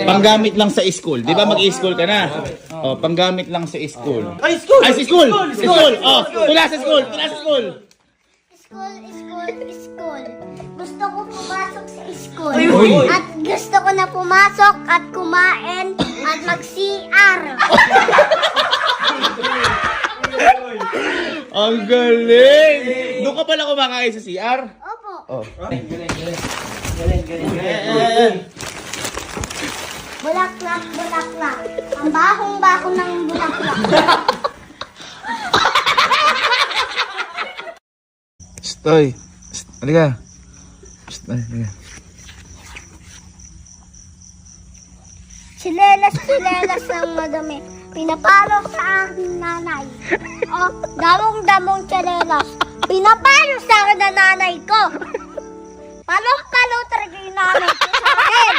Panggamit lang sa school. Di ba mag-school ka na? Oh, panggamit lang sa school. Ay, school! Ay, sa school! School! Oh, tula sa school! Tula sa school! School. Gusto ko pumasok sa school. Uy. At gusto ko na pumasok at kumain at mag-CR. Ang galing! Doon ka pala kumakain sa CR? Opo. Oh. Bulaklak. Ang bahong-baho ng bulaklak. Stoy. Halika. Halika. Silelas ng madumi. Pinapalo sa aking nanay. Oh, damong-damong silelas. Pinapalo sa akin ng nanay ko. Palong-palo talaga yung nanay ko sa akin.